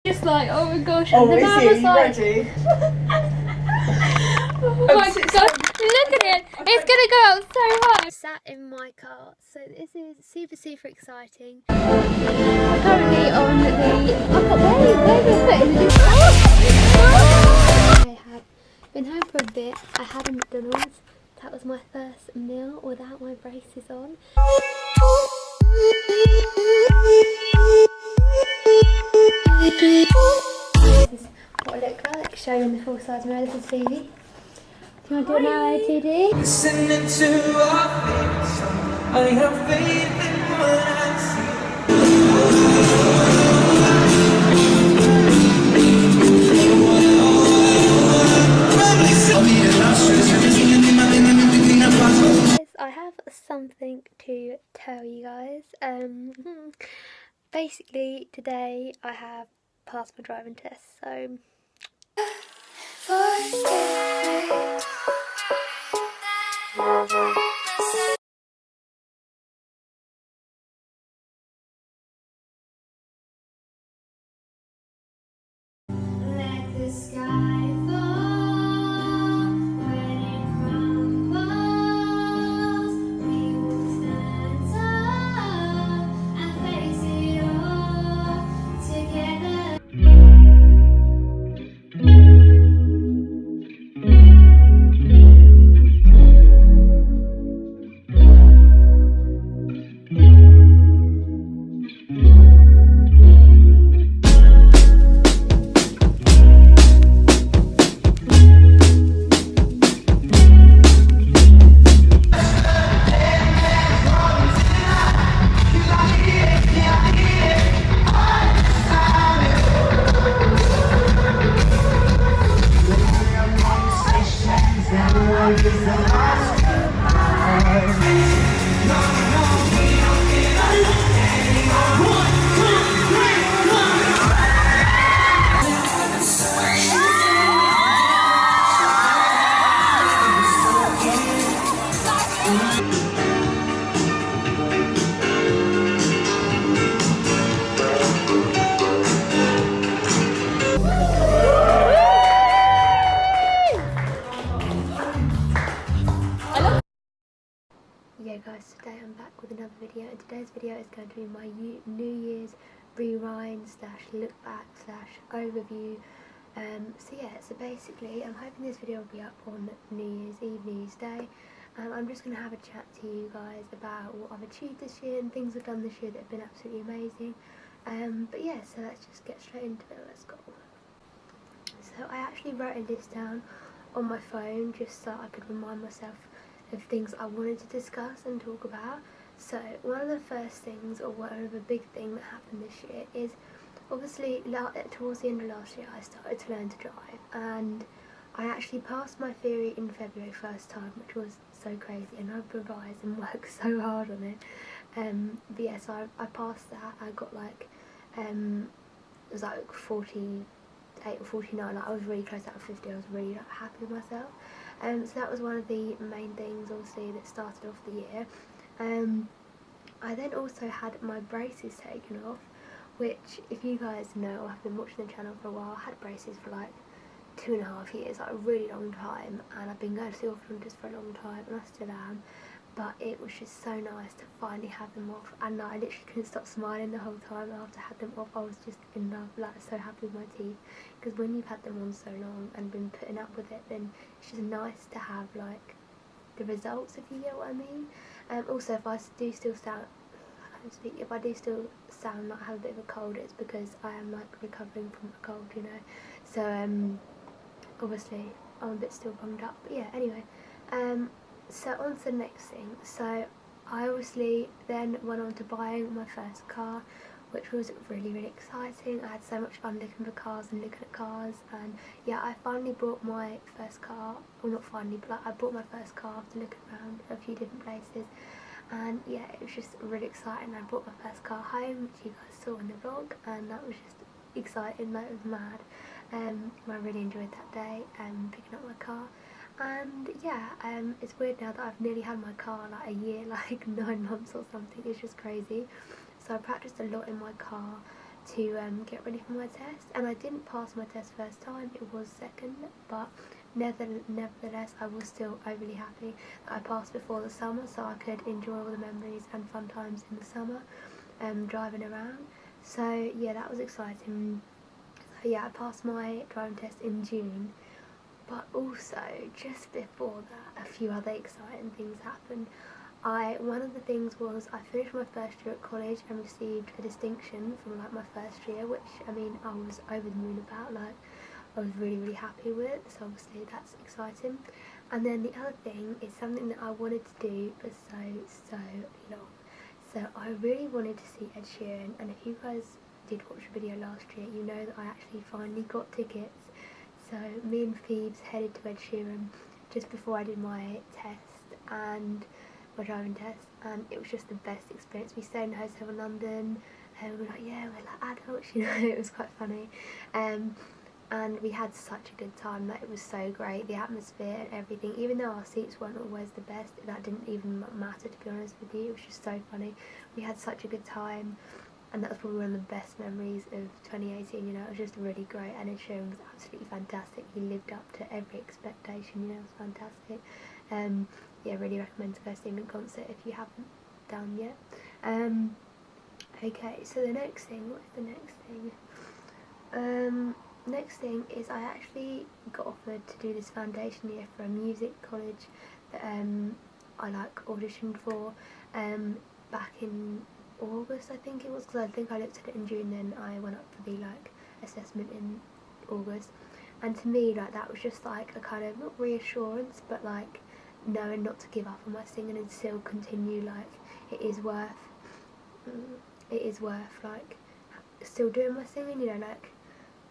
Just like, oh my gosh, Oh, and is then I he? was You like, ready? oh my god, look at it! It's gonna go up so high! Sat in my car, so this is super exciting. I'm currently on the. I have been home for a bit. I had a McDonald's. That was my first meal without my braces on. This is what I look like, showing in the full size mirror. This is Phoebe. Do you want to do it now, OTD? Listening to our things, I have faith in what I see. I have something to tell you guys. Basically today I have passed my driving test, so let the sky fall when it crumbles. We will stand up and face it all together. Yeah guys, today I'm back with another video, and today's video is going to be my New Year's rewind slash look back slash overview. So yeah, so basically I'm hoping this video will be up on New Year's Eve, New Year's Day. I'm just going to have a chat to you guys about what I've achieved this year and things I've done this year that have been absolutely amazing. But yeah, so let's just get straight into it, let's go. So I actually wrote a list down on my phone just so I could remind myself of things I wanted to discuss and talk about. So one of the first things, or one of the big thing that happened this year is obviously towards the end of last year I started to learn to drive, and I actually passed my theory in February first time, which was so crazy, and I've revised and worked so hard on it. But yeah, so I passed that. I got like it was like 48 or 49, like I was really close out of 50. I was really like, happy with myself. So that was one of the main things obviously that started off the year. I then also had my braces taken off, which if you guys know or have been watching the channel for a while, I had braces for like 2.5 years, like a really long time, and I've been going to the orthodontist for a long time, and I still am. But it was just so nice to finally have them off, and I literally couldn't stop smiling the whole time after I had them off. I was just in love, like so happy with my teeth, because when you've had them on so long and been putting up with it, then it's just nice to have like the results, if you get what I mean. Also, if I do still sound, I can't speak, if I do still sound like I have a bit of a cold, it's because I am like recovering from a cold, you know. So obviously I'm a bit still bummed up, but yeah, anyway. So on to the next thing. So I obviously then went on to buying my first car, which was really exciting. I had so much fun looking for cars and looking at cars, and yeah, I finally bought my first car. Well, not finally, but like, I bought my first car after looking around a few different places, and yeah, it was just really exciting. I brought my first car home, which you guys saw in the vlog, and that was just exciting, that was mad. I really enjoyed that day, picking up my car. And yeah, it's weird now that I've nearly had my car like a year, like 9 months or something. It's just crazy. So I practiced a lot in my car to get ready for my test, and I didn't pass my test first time, it was second, but nevertheless I was still overly happy that I passed before the summer, so I could enjoy all the memories and fun times in the summer driving around. So yeah, that was exciting. So yeah, I passed my driving test in June, but also just before that a few other exciting things happened. One of the things was I finished my first year at college and received a distinction from like my first year, which I mean I was over the moon about, like I was really happy with, so obviously that's exciting. And then the other thing is something that I wanted to do for so long. So I really wanted to see Ed Sheeran, and if you guys did watch a video last year, you know that I actually finally got tickets. So me and Phoebes headed to Ed Sheeran just before I did my test and my driving test, and it was just the best experience. We stayed in a hotel in London, and we were like, yeah, we're like adults, you know. It was quite funny, and we had such a good time. That it was so great, the atmosphere and everything. Even though our seats weren't always the best, that didn't even matter, to be honest with you. It was just so funny. We had such a good time, and that was probably one of the best memories of 2018, you know. It was just really great, and Ed Sheeran was absolutely fantastic. He lived up to every expectation, you know. It was fantastic. Yeah, really recommend to go see him in concert if you haven't done yet. Okay, so the next thing, what is the next thing? Next thing is I actually got offered to do this foundation year for a music college that I like auditioned for back in August, I think it was, because I think I looked at it in June, then I went up for the like assessment in August. And to me, like, that was just like a kind of, not reassurance, but like knowing not to give up on my singing and still continue. Like it is worth like still doing my singing, you know. Like,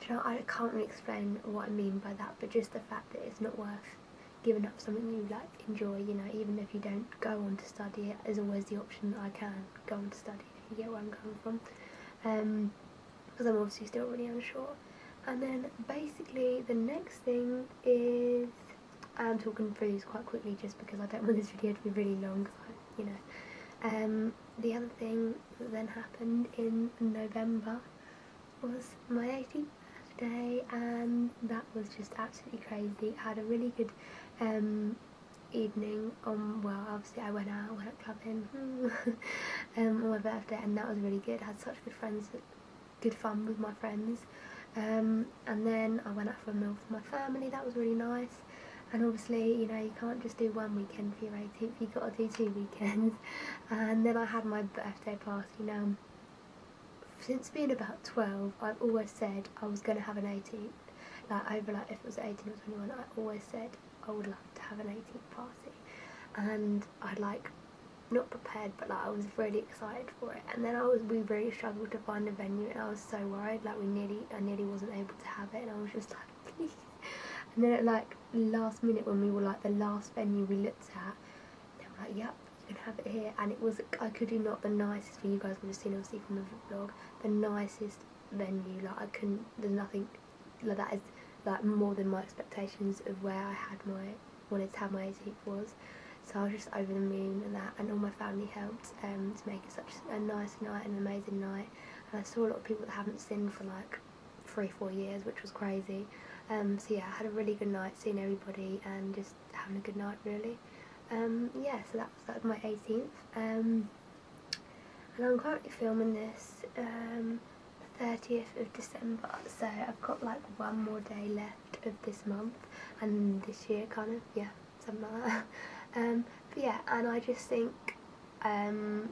do you know, I can't really explain what I mean by that, but just the fact that it's not worth giving up something you like enjoy, you know. Even if you don't go on to study it, there's always the option that I can go on to study, if you get where I'm coming from, because I'm obviously still really unsure. And then basically the next thing is, I'm talking through these quite quickly just because I don't want this video to be really long, because you know. The other thing that then happened in November was my 18th birthday, and that was just absolutely crazy. I had a really good evening well, obviously I went clubbing on my birthday, and that was really good. I had such good fun with my friends, and then I went out for a meal with my family. That was really nice. And obviously, you know, you can't just do one weekend for your 18th, you've got to do 2 weekends. And then I had my birthday party. Now, since being about 12, I've always said I was going to have an 18th. Like, if it was 18 or 21, I always said I would love to have an 18th party. And I'd like, not prepared, but like I was really excited for it. And then we really struggled to find a venue, and I was so worried. Like, I nearly wasn't able to have it, and I was just like, please. And then at like last minute, when we were like the last venue we looked at, they were like, yep, you can have it here. And it was, I could do not the nicest, for you guys would have seen obviously from the vlog, the nicest venue. Like, there's nothing like that is like more than my expectations of where I wanted to have my 18th was. So I was just over the moon, and all my family helped to make it such a nice night, an amazing night. And I saw a lot of people that I haven't seen for like 3-4 years, which was crazy. So yeah, I had a really good night seeing everybody and just having a good night, really. Yeah, so that was my 18th. And I'm currently filming this the 30th of December, so I've got like one more day left of this month and this year, kind of, yeah, something like that. But yeah, and I just think, and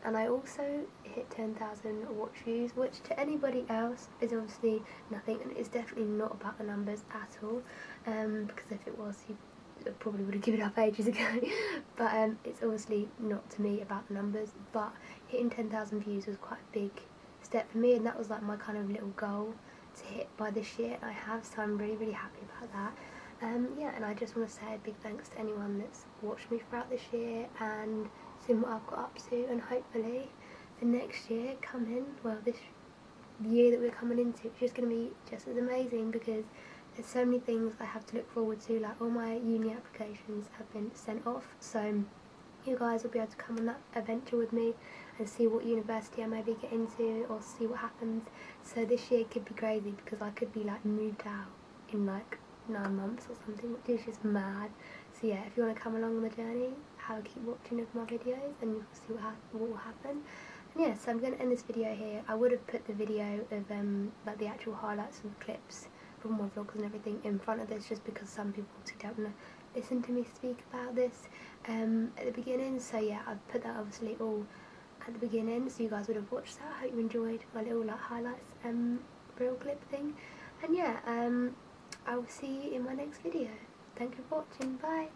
I also hit 10,000 watch views, which to anybody else is obviously nothing, and it's definitely not about the numbers at all, because if it was, you probably would have given up ages ago. But it's obviously not to me about the numbers, but hitting 10,000 views was quite a big step for me, and that was like my kind of little goal to hit by this year, and I have, so I'm really happy about that. Yeah, and I just want to say a big thanks to anyone that's watched me throughout this year and seen what I've got up to, and hopefully the next year this year that we're coming into, it's just going to be just as amazing, because there's so many things I have to look forward to. Like, all my uni applications have been sent off, so you guys will be able to come on that adventure with me and see what university I maybe get into or see what happens. So this year could be crazy because I could be like moved out in like 9 months or something, which is just mad. So yeah, if you want to come along on the journey, keep watching of my videos and you'll see what will happen. And yeah, so I'm going to end this video here. I would have put the video of like the actual highlights and clips from my vlogs and everything in front of this, just because some people obviously don't want to listen to me speak about this at the beginning. So yeah, I've put that obviously all at the beginning, so you guys would have watched that. I hope you enjoyed my little like highlights reel clip thing. And yeah, I will see you in my next video. Thank you for watching. Bye.